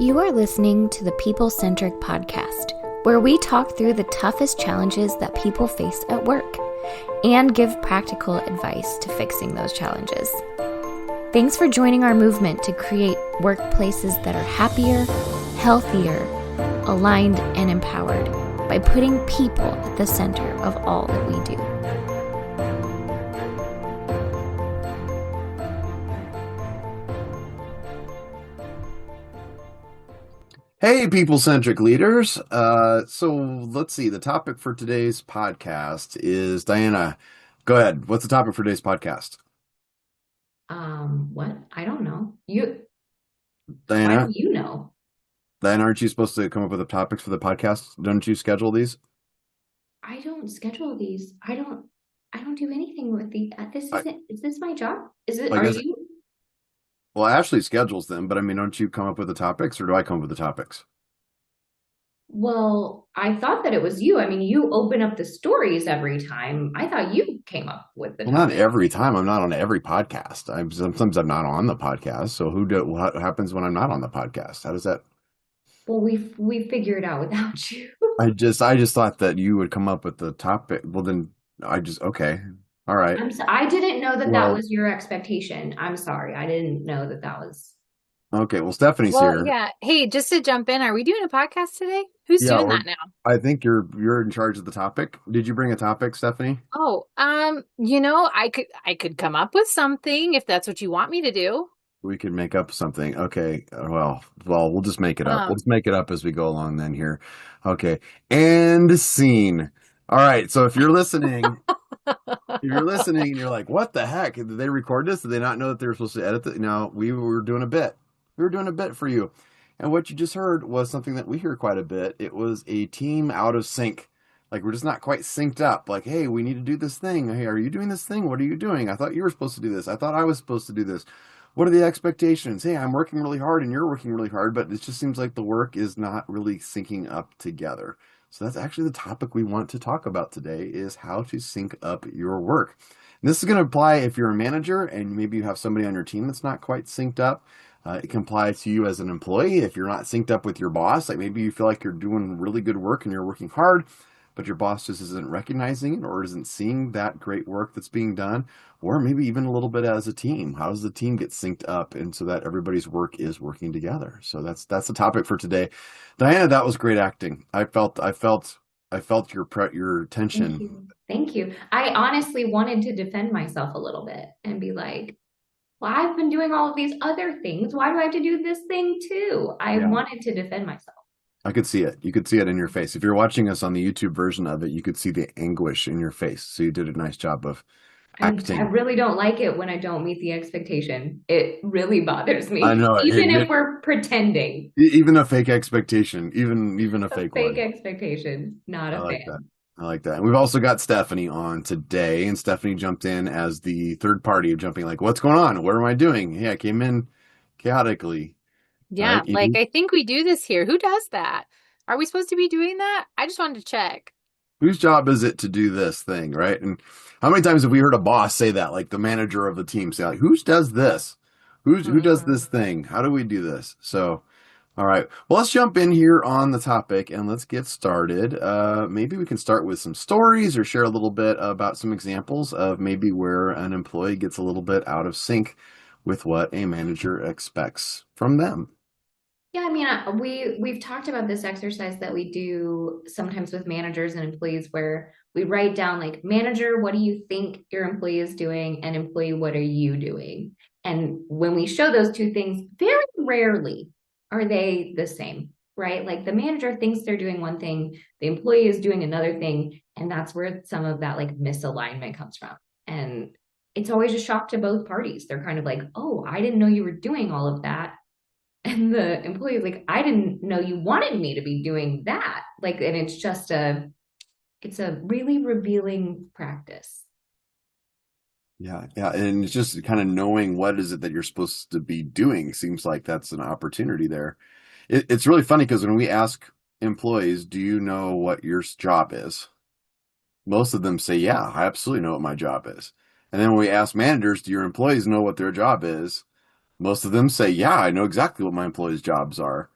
You are listening to the People Centric Podcast, where we talk through the toughest challenges that people face at work and give practical advice to fixing those challenges. Thanks for joining our movement to create workplaces that are happier, healthier, aligned, and empowered by putting people at the center of all that we do. Hey, people-centric leaders. So let's see. The topic for today's podcast is, Diana, go ahead. What's the topic for today's podcast? What? I don't know. Diana? Why do you know? Diana, aren't you supposed to come up with the topics for the podcast? Don't you schedule these? I don't schedule these. I don't do anything with the, is this my job? Are you? Well, Ashley schedules them, but I mean, don't you come up with the topics, or do I come up with the topics? Well, I thought that it was you. I mean, you open up the stories every time. I thought you came up with the Well, not every time. I'm not on every podcast. Sometimes I'm not on the podcast. So what happens when I'm not on the podcast? How does that? Well, we figure it out without you. I just thought that you would come up with the topic. Well, then okay. All right. I didn't know that was your expectation. I'm sorry. I didn't know that was. Okay. Well, Stephanie's here. Yeah. Hey, just to jump in, are we doing a podcast today? Who's doing that now? I think you're in charge of the topic. Did you bring a topic, Stephanie? Oh, I could come up with something if that's what you want me to do. We could make up something. Okay. Well, we'll just make it up. We'll just make it up as we go along then here. Okay. And scene. All right. So if you're listening, and you're like, what the heck? Did they record this? Did they not know that they were supposed to edit it? No, we were doing a bit. We were doing a bit for you. And what you just heard was something that we hear quite a bit. It was a team out of sync. Like, we're just not quite synced up. Like, hey, we need to do this thing. Hey, are you doing this thing? What are you doing? I thought you were supposed to do this. I thought I was supposed to do this. What are the expectations? Hey, I'm working really hard and you're working really hard, but it just seems like the work is not really syncing up together. So that's actually the topic we want to talk about today, is how to sync up your work. And this is going to apply if you're a manager and maybe you have somebody on your team that's not quite synced up. It can apply to you as an employee if you're not synced up with your boss. Like, maybe you feel like you're doing really good work and you're working hard, but your boss just isn't recognizing it or isn't seeing that great work that's being done. Or maybe even a little bit as a team. How does the team get synced up and so that everybody's work is working together? So that's the topic for today. Diana, that was great acting. I felt your tension. Thank you. I honestly wanted to defend myself a little bit and be like, well, I've been doing all of these other things. Why do I have to do this thing too? I wanted to defend myself. I could see it. You could see it in your face. If you're watching us on the YouTube version of it, you could see the anguish in your face. So you did a nice job of acting. I really don't like it when I don't meet the expectation. It really bothers me. I know. Even if we're pretending. Even a fake expectation. Even a fake one. Fake expectation. Not a fan. I like that. And we've also got Stephanie on today. And Stephanie jumped in as the third party of jumping, like, what's going on? What am I doing? Hey, I came in chaotically. Yeah, I think we do this here. Who does that? Are we supposed to be doing that? I just wanted to check. Whose job is it to do this thing, right? And how many times have we heard a boss say that, like the manager of the team say, like, who does this? Who does this thing? How do we do this? So, all right. Well, let's jump in here on the topic and let's get started. Maybe we can start with some stories or share a little bit about some examples of maybe where an employee gets a little bit out of sync with what a manager expects from them. Yeah, I mean, we've talked about this exercise that we do sometimes with managers and employees, where we write down, like, manager, what do you think your employee is doing? And employee, what are you doing? And when we show those two things, very rarely are they the same, right? Like, the manager thinks they're doing one thing, the employee is doing another thing. And that's where some of that, like, misalignment comes from. And it's always a shock to both parties. They're kind of like, oh, I didn't know you were doing all of that. And the employee is like, I didn't know you wanted me to be doing that. Like, and it's a really revealing practice. Yeah. And it's just kind of knowing what is it that you're supposed to be doing seems like that's an opportunity there. It's really funny because when we ask employees, do you know what your job is? Most of them say, yeah, I absolutely know what my job is. And then when we ask managers, do your employees know what their job is? Most of them say, yeah, I know exactly what my employees' jobs are.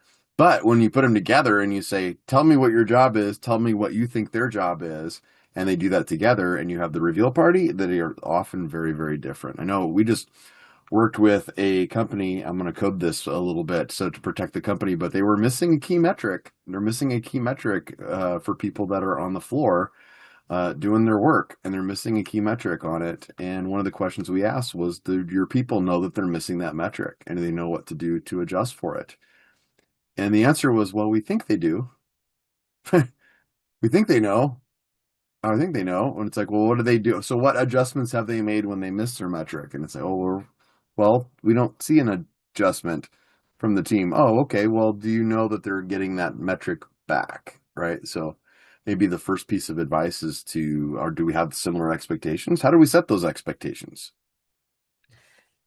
But when you put them together and you say, tell me what your job is, tell me what you think their job is, and they do that together and you have the reveal party, that are often very, very different. I know we just worked with a company. I'm going to code this a little bit so to protect the company, but they were missing a key metric. They're missing a key metric for people that are on the floor doing their work, and they're missing a key metric on it. And one of the questions we asked was, do your people know that they're missing that metric, and do they know what to do to adjust for it? And the answer was, well, we think they do. We think they know. I think they know. And it's like, well, what do they do? So what adjustments have they made when they miss their metric? And it's like, oh, well, we don't see an adjustment from the team. Oh, okay. Well, do you know that they're getting that metric back? Right. So maybe the first piece of advice is or do we have similar expectations? How do we set those expectations?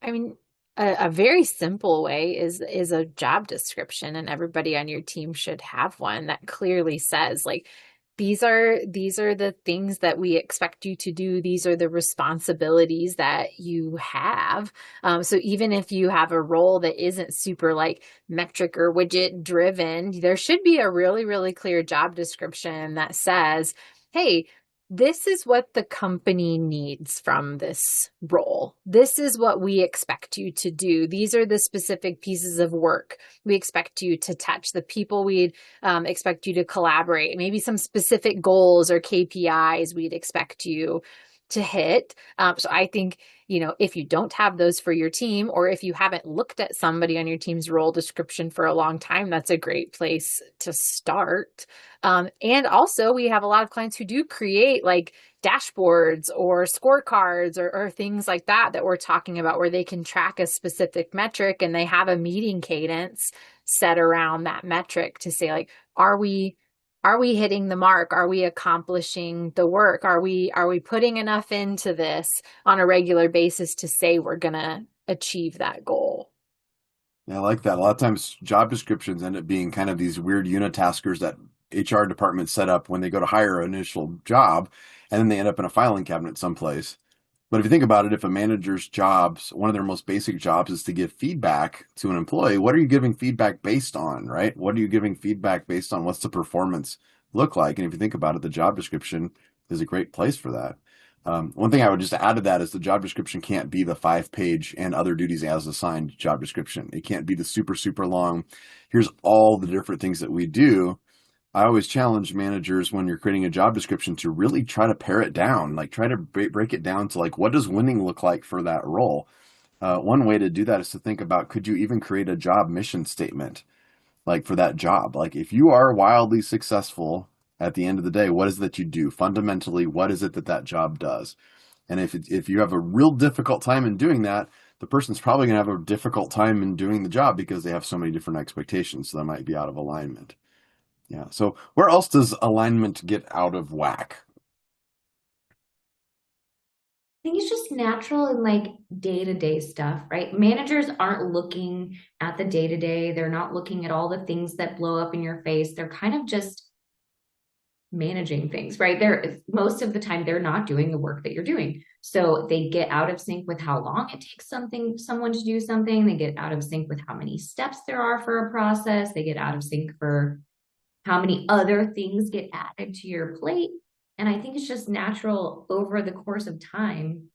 I mean, a very simple way is a job description, and everybody on your team should have one that clearly says, like, these are the things that we expect you to do. These are the responsibilities that you have. So even if you have a role that isn't super like metric or widget driven, there should be a really, really clear job description that says, hey, this is what the company needs from this role. This is what we expect you to do. These are the specific pieces of work we expect you to touch, the people we'd expect you to collaborate, maybe some specific goals or KPIs we'd expect you to hit. So I think, if you don't have those for your team, or if you haven't looked at somebody on your team's role description for a long time, that's a great place to start. And also we have a lot of clients who do create like dashboards or scorecards or things like that we're talking about, where they can track a specific metric and they have a meeting cadence set around that metric to say, like, are we hitting the mark? Are we accomplishing the work? Are we putting enough into this on a regular basis to say we're going to achieve that goal? Yeah, I like that. A lot of times job descriptions end up being kind of these weird unitaskers that HR departments set up when they go to hire an initial job, and then they end up in a filing cabinet someplace. But if you think about it, if a manager's jobs, one of their most basic jobs is to give feedback to an employee, what are you giving feedback based on, right? What are you giving feedback based on? What's the performance look like? And if you think about it, the job description is a great place for that. One thing I would just add to that is the job description can't be the 5-page and other duties as assigned job description. It can't be the super, super long, here's all the different things that we do. I always challenge managers when you're creating a job description to really try to pare it down, like try to break it down to like, what does winning look like for that role? One way to do that is to think about, could you even create a job mission statement like for that job? Like if you are wildly successful at the end of the day, what is it that you do? Fundamentally, what is it that job does? And if you have a real difficult time in doing that, the person's probably going to have a difficult time in doing the job because they have so many different expectations. So that might be out of alignment. Yeah. So where else does alignment get out of whack? I think it's just natural in like day-to-day stuff, right? Managers aren't looking at the day-to-day. They're not looking at all the things that blow up in your face. They're kind of just managing things, right? Most of the time they're not doing the work that you're doing. So they get out of sync with how long it takes someone to do something. They get out of sync with how many steps there are for a process. They get out of sync for how many other things get added to your plate. And I think it's just natural over the course of time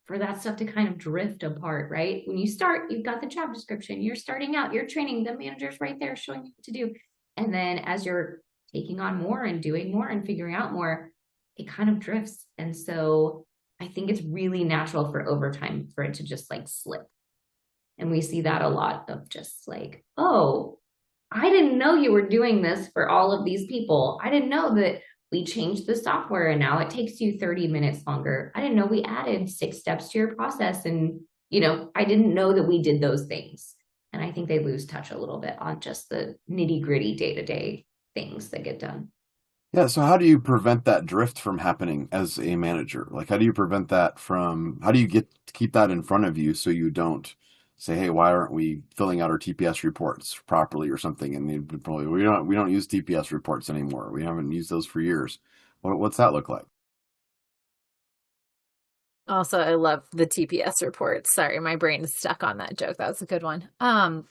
for that stuff to kind of drift apart, right? When you start, you've got the job description, you're starting out, you're training, the manager's right there showing you what to do. And then as you're taking on more and doing more and figuring out more, it kind of drifts. And so I think it's really natural for overtime for it to just like slip. And we see that a lot of just like, oh, I didn't know you were doing this for all of these people. I didn't know that we changed the software and now it takes you 30 minutes longer. I didn't know we added 6 steps to your process. And, I didn't know that we did those things. And I think they lose touch a little bit on just the nitty gritty day-to-day things that get done. Yeah. So how do you prevent that drift from happening as a manager? Like, how do you prevent that how do you keep that in front of you so you don't say, hey, why aren't we filling out our TPS reports properly or something? And they probably, we don't use TPS reports anymore. We haven't used those for years. What's that look like? Also, I love the TPS reports. Sorry, my brain is stuck on that joke. That was a good one. I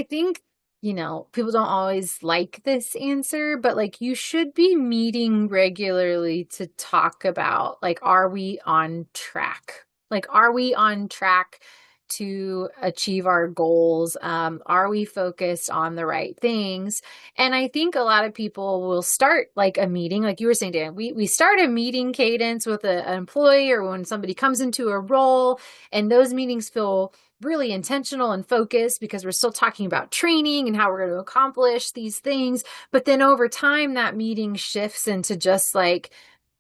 think people don't always like this answer, but like you should be meeting regularly to talk about like, are we on track? Like, are we on track to achieve our goals? Are we focused on the right things? And I think a lot of people will start like a meeting, like you were saying, Dan, we start a meeting cadence with an employee or when somebody comes into a role, and those meetings feel really intentional and focused because we're still talking about training and how we're going to accomplish these things. But then over time, that meeting shifts into just like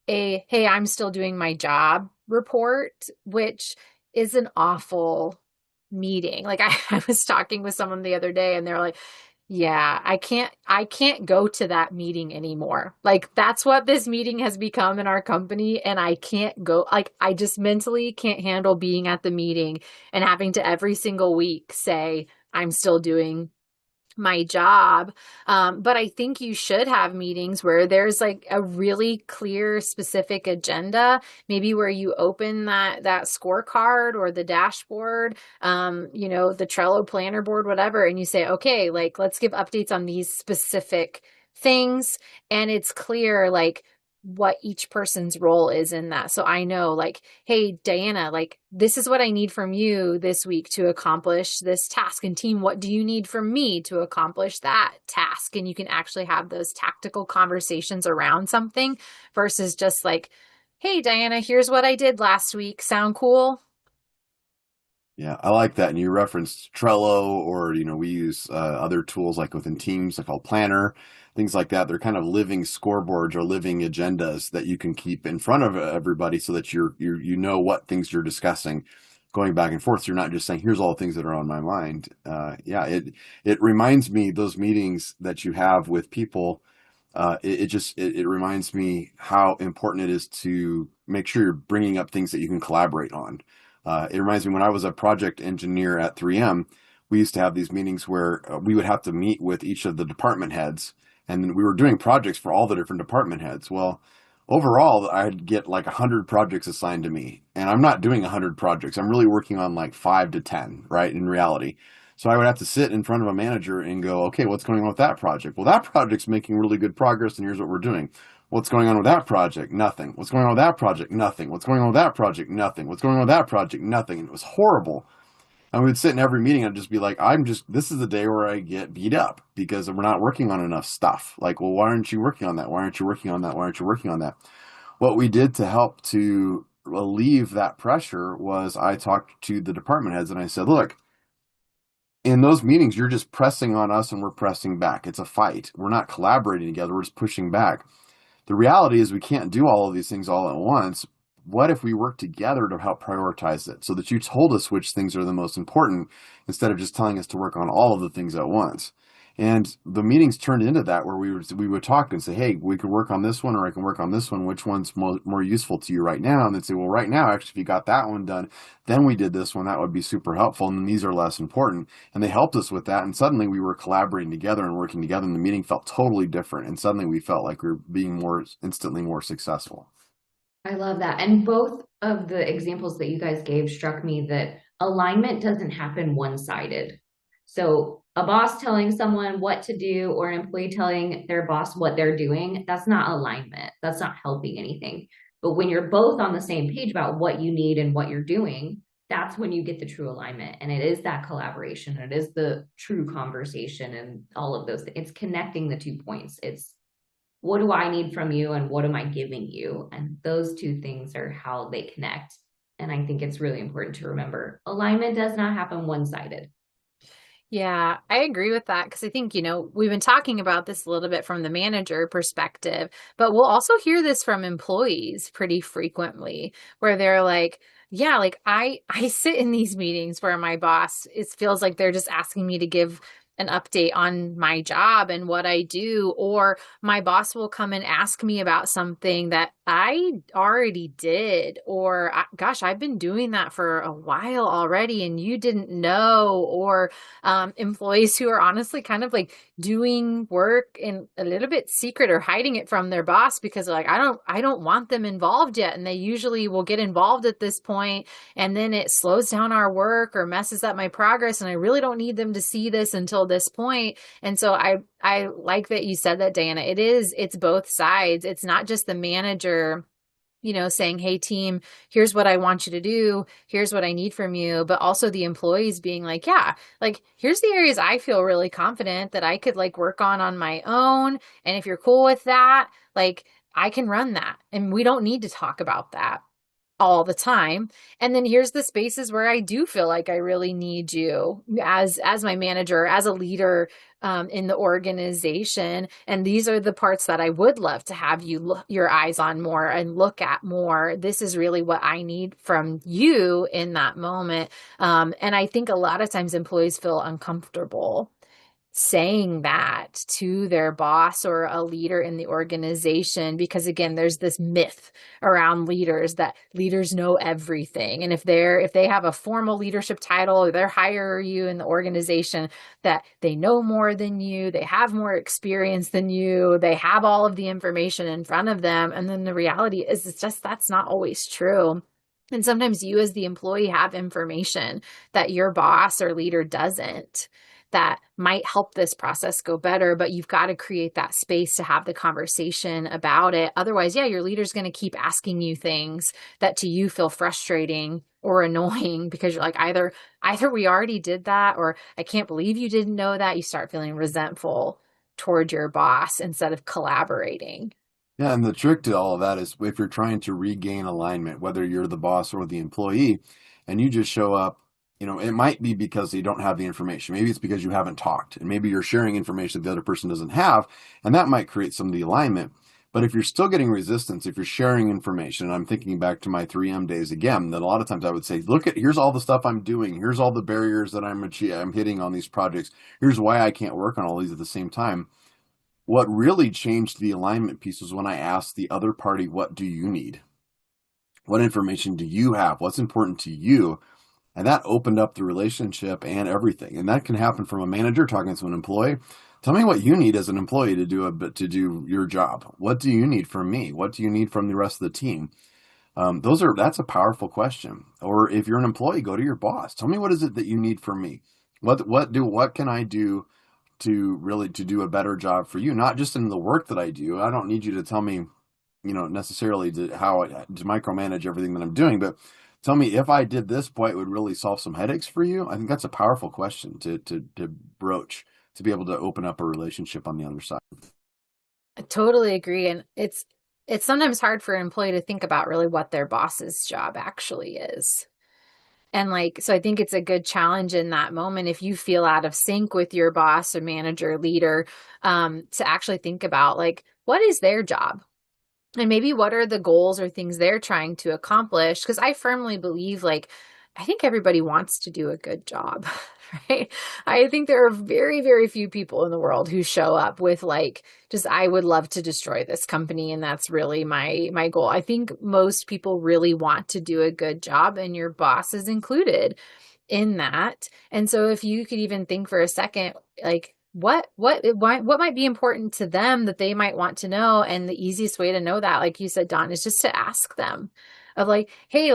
a, hey, I'm still doing my job report, which is an awful meeting. Like I was talking with someone the other day and they're like, yeah, I can't go to that meeting anymore. Like that's what this meeting has become in our company. And I can't go, like, I just mentally can't handle being at the meeting and having to every single week say, I'm still doing my job. But I think you should have meetings where there's like a really clear, specific agenda, maybe where you open that scorecard or the dashboard, the Trello planner board, whatever, and you say, okay, like, let's give updates on these specific things. And it's clear, like, what each person's role is in that. So I know like, hey, Diana, like this is what I need from you this week to accomplish this task, and team, what do you need from me to accomplish that task? And you can actually have those tactical conversations around something versus just like, hey, Diana, here's what I did last week. Sound cool? Yeah, I like that. And you referenced Trello, or, we use other tools like within Teams, like called Planner, things like that. They're kind of living scoreboards or living agendas that you can keep in front of everybody so that you know what things you're discussing going back and forth. So you're not just saying, here's all the things that are on my mind. It reminds me, those meetings that you have with people, it reminds me how important it is to make sure you're bringing up things that you can collaborate on. It reminds me when I was a project engineer at 3M, we used to have these meetings where we would have to meet with each of the department heads, and we were doing projects for all the different department heads. Well, overall, I'd get like 100 projects assigned to me, and I'm not doing 100 projects. I'm really working on like 5 to 10, right, in reality. So I would have to sit in front of a manager and go, okay, what's going on with that project? Well, that project's making really good progress, and here's what we're doing. What's going on with that project? Nothing. What's going on with that project? Nothing. What's going on with that project? Nothing. What's going on with that project? Nothing. And it was horrible. And we would sit in every meeting and I'd just be like, this is the day where I get beat up because we're not working on enough stuff. Like, well, why aren't you working on that? Why aren't you working on that? Why aren't you working on that? What we did to help to relieve that pressure was I talked to the department heads and I said, look, in those meetings, you're just pressing on us and we're pressing back. It's a fight. We're not collaborating together. We're just pushing back. The reality is we can't do all of these things all at once. What if we work together to help prioritize it so that you told us which things are the most important instead of just telling us to work on all of the things at once? And the meetings turned into that where we would talk and say, hey, we could work on this one or I can work on this one. Which one's more useful to you right now? And they'd say, well, right now, actually, if you got that one done, then we did this one. That would be super helpful. And then these are less important. And they helped us with that. And suddenly we were collaborating together and working together. And the meeting felt totally different. And suddenly we felt like we were being instantly more successful. I love that. And both of the examples that you guys gave struck me that alignment doesn't happen one-sided. So a boss telling someone what to do or an employee telling their boss what they're doing, that's not alignment. That's not helping anything. But when you're both on the same page about what you need and what you're doing, that's when you get the true alignment. And it is that collaboration. It is the true conversation and all of those things. It's connecting the 2 points. It's what do I need from you and what am I giving you? And those two things are how they connect. And I think it's really important to remember alignment does not happen one-sided. Yeah, I agree with that because I think, we've been talking about this a little bit from the manager perspective, but we'll also hear this from employees pretty frequently where they're like, yeah, like I sit in these meetings where my boss, it feels like they're just asking me to give an update on my job and what I do, or my boss will come and ask me about something that I already did, or gosh, I've been doing that for a while already and you didn't know, or employees who are honestly kind of like doing work in a little bit secret or hiding it from their boss because they're like, I don't want them involved yet. And they usually will get involved at this point and then it slows down our work or messes up my progress. And I really don't need them to see this until this point. And so I like that you said that, Diana. It's both sides. It's not just the manager, saying, hey, team, here's what I want you to do. Here's what I need from you. But also the employees being like, yeah, like, here's the areas I feel really confident that I could like work on my own. And if you're cool with that, like, I can run that. And we don't need to talk about that all the time. And then here's the spaces where I do feel like I really need you as my manager, as a leader in the organization. And these are the parts that I would love to have you look your eyes on more and look at more. This is really what I need from you in that moment. And I think a lot of times employees feel uncomfortable saying that to their boss or a leader in the organization, because again, there's this myth around leaders that leaders know everything. And if they have a formal leadership title or they're higher you in the organization, that they know more than you, they have more experience than you, they have all of the information in front of them. And then the reality is it's just, that's not always true. And sometimes you as the employee have information that your boss or leader doesn't, that might help this process go better, but you've got to create that space to have the conversation about it. Otherwise, yeah, your leader's going to keep asking you things that to you feel frustrating or annoying because you're like, either we already did that, or I can't believe you didn't know that. You start feeling resentful toward your boss instead of collaborating. Yeah, and the trick to all of that is if you're trying to regain alignment, whether you're the boss or the employee, and you just show up, it might be because you don't have the information. Maybe it's because you haven't talked, and maybe you're sharing information that the other person doesn't have, and that might create some of the alignment. But if you're still getting resistance, if you're sharing information, and I'm thinking back to my 3M days again, that a lot of times I would say, here's all the stuff I'm doing. Here's all the barriers that I'm hitting on these projects. Here's why I can't work on all these at the same time. What really changed the alignment piece was when I asked the other party, what do you need? What information do you have? What's important to you? And that opened up the relationship and everything. And that can happen from a manager talking to an employee. Tell me what you need as an employee to do your job. What do you need from me? What do you need from the rest of the team? That's a powerful question. Or if you're an employee, go to your boss. Tell me, what is it that you need from me? What can I do to do a better job for you? Not just in the work that I do. I don't need you to tell me, necessarily to micromanage everything that I'm doing, but tell me, if I did this, boy, it would really solve some headaches for you. I think that's a powerful question to broach, to be able to open up a relationship on the other side. I totally agree. And it's sometimes hard for an employee to think about really what their boss's job actually is. And so I think it's a good challenge in that moment, if you feel out of sync with your boss or manager, leader, to actually think about what is their job? And maybe what are the goals or things they're trying to accomplish? Because I firmly believe, I think everybody wants to do a good job, right? I think there are very, very few people in the world who show up with I would love to destroy this company, and that's really my goal. I think most people really want to do a good job, and your boss is included in that. And so if you could even think for a second, what might be important to them that they might want to know. And the easiest way to know that, like you said, Dawn, is just to ask them of hey,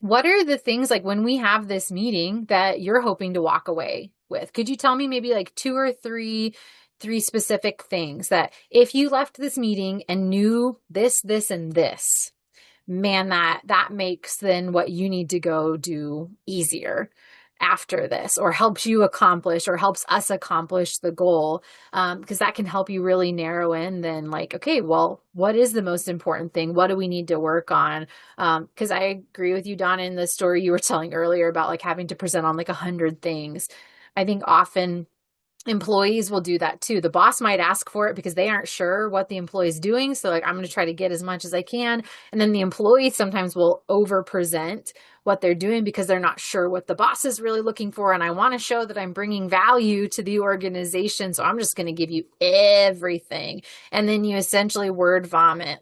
what are the things when we have this meeting that you're hoping to walk away with? Could you tell me maybe 2 or 3 specific things that if you left this meeting and knew this, and this, man, that makes then what you need to go do easier after this, or helps you accomplish, or helps us accomplish the goal. Because that can help you really narrow in then okay, well, what is the most important thing? What do we need to work on? Because I agree with you, Donna, in the story you were telling earlier about having to present on 100 things. I think often employees will do that too. The boss might ask for it because they aren't sure what the employee's doing. So I'm going to try to get as much as I can. And then the employee sometimes will over present what they're doing because they're not sure what the boss is really looking for. And I want to show that I'm bringing value to the organization. So I'm just going to give you everything. And then you essentially word vomit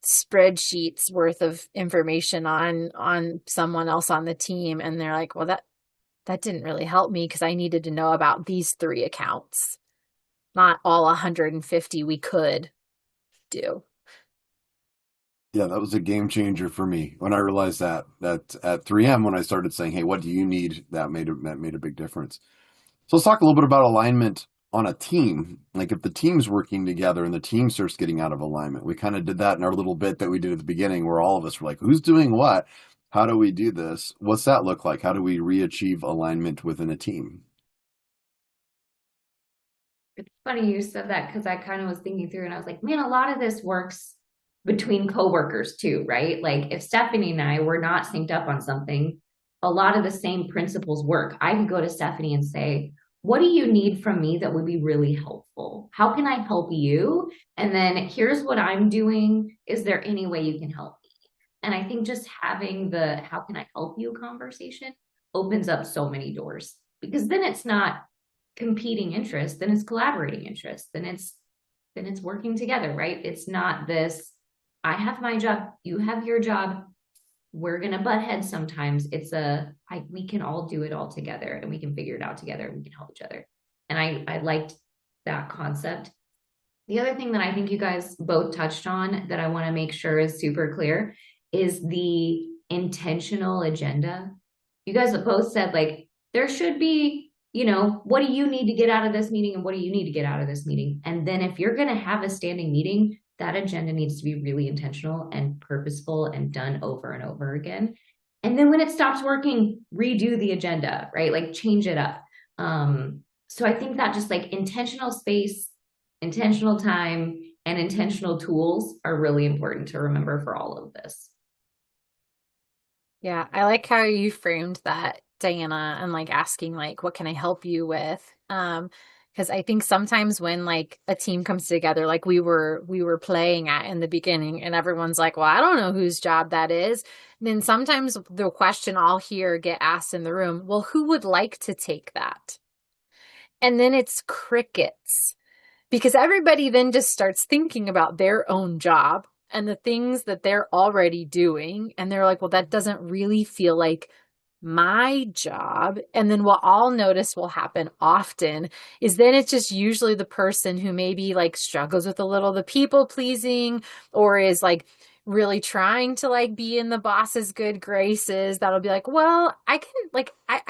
spreadsheets worth of information on someone else on the team. And they're like, well, that didn't really help me because I needed to know about these 3 accounts, not all 150 we could do. Yeah, that was a game changer for me when I realized that at 3M, when I started saying, hey, what do you need? That made a big difference. So let's talk a little bit about alignment on a team. Like if the team's working together and the team starts getting out of alignment, we kind of did that in our little bit that we did at the beginning where all of us were like, who's doing what? How do we do this? What's that look like? How do we re-achieve alignment within a team? It's funny you said that because I kind of was thinking through and I was like, man, a lot of this works between coworkers too, right? Like if Stephanie and I were not synced up on something, a lot of the same principles work. I could go to Stephanie and say, what do you need from me that would be really helpful? How can I help you? And then here's what I'm doing. Is there any way you can help me? And I think just having the how can I help you conversation opens up so many doors because then it's not competing interests, then it's collaborating interests, then it's working together, right? It's not this, I have my job, you have your job, we're gonna butt heads sometimes. It's we can all do it all together and we can figure it out together and we can help each other. And I liked that concept. The other thing that I think you guys both touched on that I want to make sure is super clear is the intentional agenda. You guys both said like there should be, what do you need to get out of this meeting and what do you need to get out of this meeting? And then if you're going to have a standing meeting, that agenda needs to be really intentional and purposeful and done over and over again. And then when it stops working, redo the agenda, right? Like change it up. So I think that just like intentional space, intentional time, and intentional tools are really important to remember for all of this. Yeah, I like how you framed that, Diana, and like asking like, what can I help you with? Because I think sometimes when like a team comes together, like we were playing at in the beginning, and everyone's like, well, I don't know whose job that is. And then sometimes the question I'll hear get asked in the room, well, who would like to take that? And then it's crickets because everybody then just starts thinking about their own job and the things that they're already doing. And they're like, well, that doesn't really feel like my job. And then what I'll notice will happen often is then it's just usually the person who maybe like struggles with a little the people pleasing or is like really trying to like be in the boss's good graces that'll be like, well, I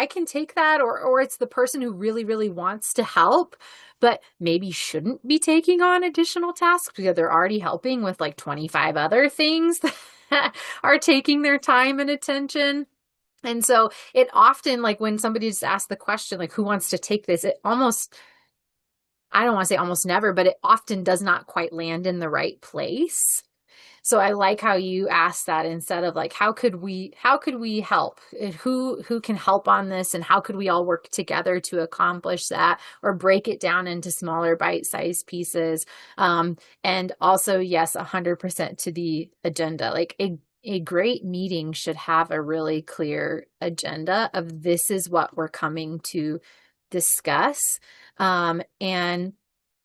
can take that, or it's the person who really, really wants to help, but maybe shouldn't be taking on additional tasks because they're already helping with like 25 other things that are taking their time and attention. And so it often, like when somebody just asks the question, like, who wants to take this? It almost, I don't want to say almost never, but it often does not quite land in the right place. So I like how you asked that instead of like, how could we help? Who can help on this? And how could we all work together to accomplish that or break it down into smaller bite-sized pieces? And also, yes, 100% to the agenda. Like a great meeting should have a really clear agenda of this is what we're coming to discuss. And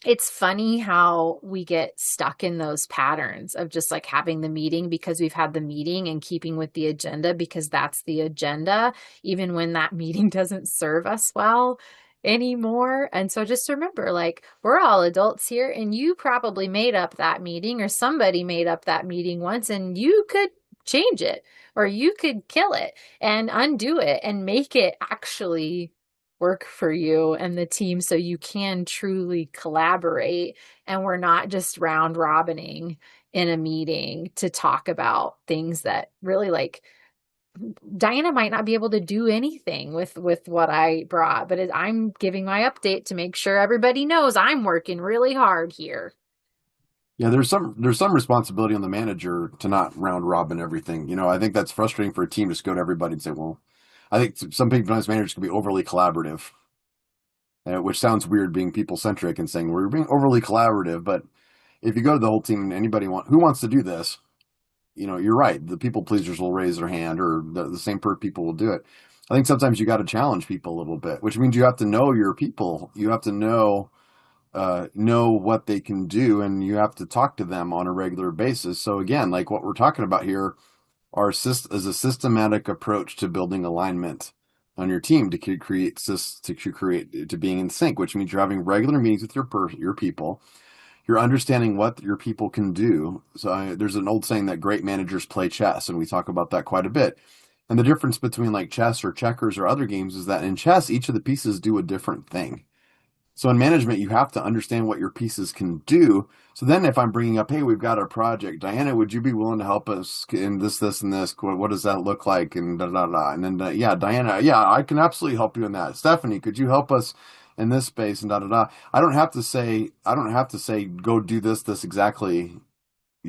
it's funny how we get stuck in those patterns of just like having the meeting because we've had the meeting and keeping with the agenda because that's the agenda, even when that meeting doesn't serve us well anymore. And so just remember, like, we're all adults here and you probably made up that meeting or somebody made up that meeting once and you could change it or you could kill it and undo it and make it actually work for you and the team so you can truly collaborate and we're not just round robining in a meeting to talk about things that really like Diana might not be able to do anything with what I brought, but I'm giving my update to make sure everybody knows I'm working really hard here. Yeah, there's some responsibility on the manager to not round robin everything. I think that's frustrating for a team to just go to everybody and say, well, I think some people as managers can be overly collaborative, which sounds weird being people centric and saying we're being overly collaborative. But if you go to the whole team and anybody who wants to do this, you're right. The people pleasers will raise their hand or the same people will do it. I think sometimes you got to challenge people a little bit, which means you have to know your people. You have to know what they can do and you have to talk to them on a regular basis. So again, like what we're talking about here is a systematic approach to building alignment on your team to create to being in sync, which means you're having regular meetings with your people. You're understanding what your people can do. So there's an old saying that great managers play chess, and we talk about that quite a bit. And the difference between like chess or checkers or other games is that in chess, each of the pieces do a different thing. So in management, you have to understand what your pieces can do. So then if I'm bringing up, hey, we've got a project, Diana, would you be willing to help us in this, and this? What does that look like? And da, da, da. And then, yeah, Diana, yeah, I can absolutely help you in that. Stephanie, could you help us in this space? And da, da, da. I don't have to say, go do this exactly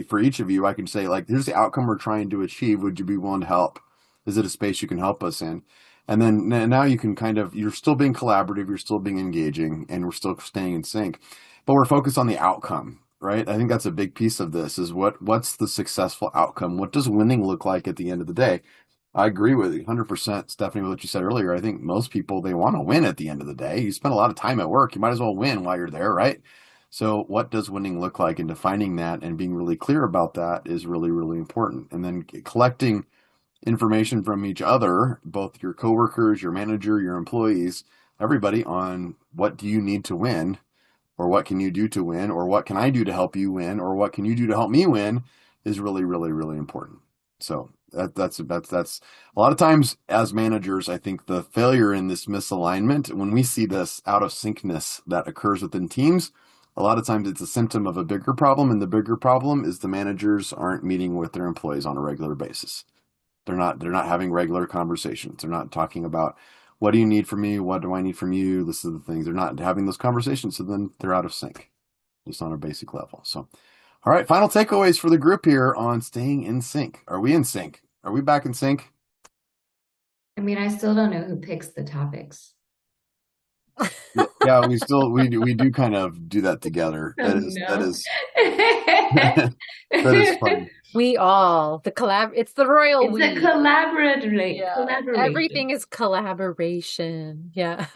for each of you. I can say, like, here's the outcome we're trying to achieve. Would you be willing to help? Is it a space you can help us in? And then now you can you're still being collaborative, you're still being engaging, and we're still staying in sync. But we're focused on the outcome, right? I think that's a big piece of this is what's the successful outcome? What does winning look like at the end of the day? I agree with you 100%, Stephanie, with what you said earlier. I think most people, they want to win at the end of the day. You spend a lot of time at work. You might as well win while you're there, right? So what does winning look like? And defining that and being really clear about that is really, really important. And then collecting information from each other, both your coworkers, your manager, your employees, everybody, on what do you need to win, or what can you do to win, or what can I do to help you win, or what can you do to help me win, is really, really, really important. So that's a lot of times as managers, I think the failure in this misalignment, when we see this out of syncness that occurs within teams, a lot of times it's a symptom of a bigger problem, and the bigger problem is the managers aren't meeting with their employees on a regular basis. They're not having regular conversations. They're not talking about, what do you need from me? What do I need from you? This is the things. They're not having those conversations. So then they're out of sync, just on a basic level. So, all right, final takeaways for the group here on staying in sync. Are we in sync? Are we back in sync? I mean, I still don't know who picks the topics. Yeah, we do kind of do that together. That is fun. It's the royal it's a collaboration. Yeah. Everything is collaboration. Yeah.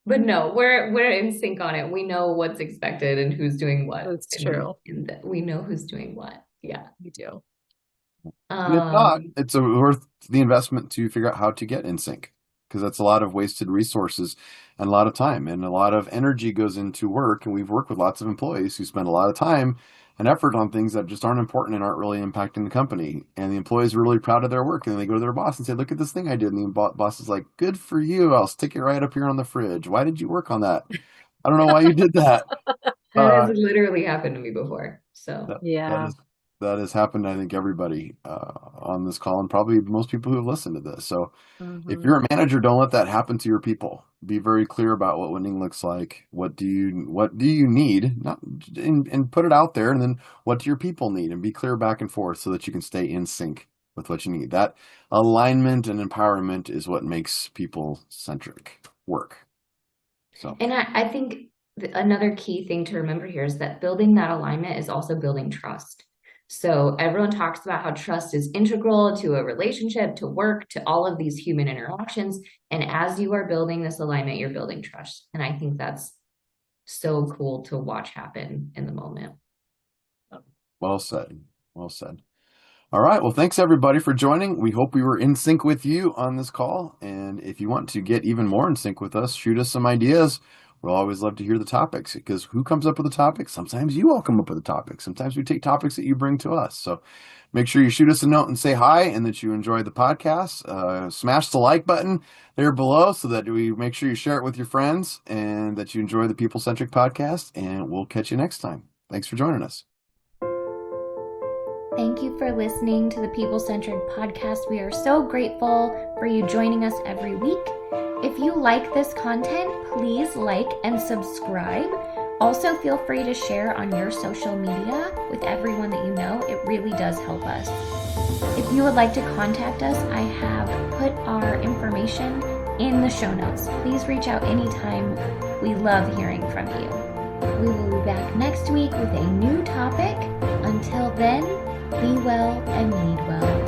But no, we're in sync on it. We know what's expected and who's doing what. That's true. And we know who's doing what. Yeah, we do. And if not, it's worth the investment to figure out how to get in sync, because that's a lot of wasted resources and a lot of time and a lot of energy goes into work. And we've worked with lots of employees who spend a lot of time and effort on things that just aren't important and aren't really impacting the company. And the employees are really proud of their work. And then they go to their boss and say, look at this thing I did. And the boss is like, good for you. I'll stick it right up here on the fridge. Why did you work on that? I don't know why you did that. That has literally happened to me before. So yeah. That has happened to, I think, everybody on this call, and probably most people who have listened to this. So if you're a manager, don't let that happen to your people. Be very clear about what winning looks like. What do you need? And put it out there. And then what do your people need? And be clear back and forth so that you can stay in sync with what you need. That alignment and empowerment is what makes people centric work. So, and I think another key thing to remember here is that building that alignment is also building trust. So everyone talks about how trust is integral to a relationship, to work, to all of these human interactions. And as you are building this alignment, you're building trust. And I think that's so cool to watch happen in the moment. Well said. Well said. All right. Well, thanks everybody for joining. We hope we were in sync with you on this call. And if you want to get even more in sync with us, shoot us some ideas. We'll always love to hear the topics, because who comes up with the topics? Sometimes you all come up with the topics. Sometimes we take topics that you bring to us. So make sure you shoot us a note and say hi, and that you enjoy the podcast. Smash the like button there below so that we make sure you share it with your friends, and that you enjoy the People Centric Podcast. And we'll catch you next time. Thanks for joining us. Thank you for listening to the People Centric Podcast. We are so grateful for you joining us every week. If you like this content, please like and subscribe. Also, feel free to share on your social media with everyone that you know. It really does help us. If you would like to contact us, I have put our information in the show notes. Please reach out anytime. We love hearing from you. We will be back next week with a new topic. Until then, be well and lead well.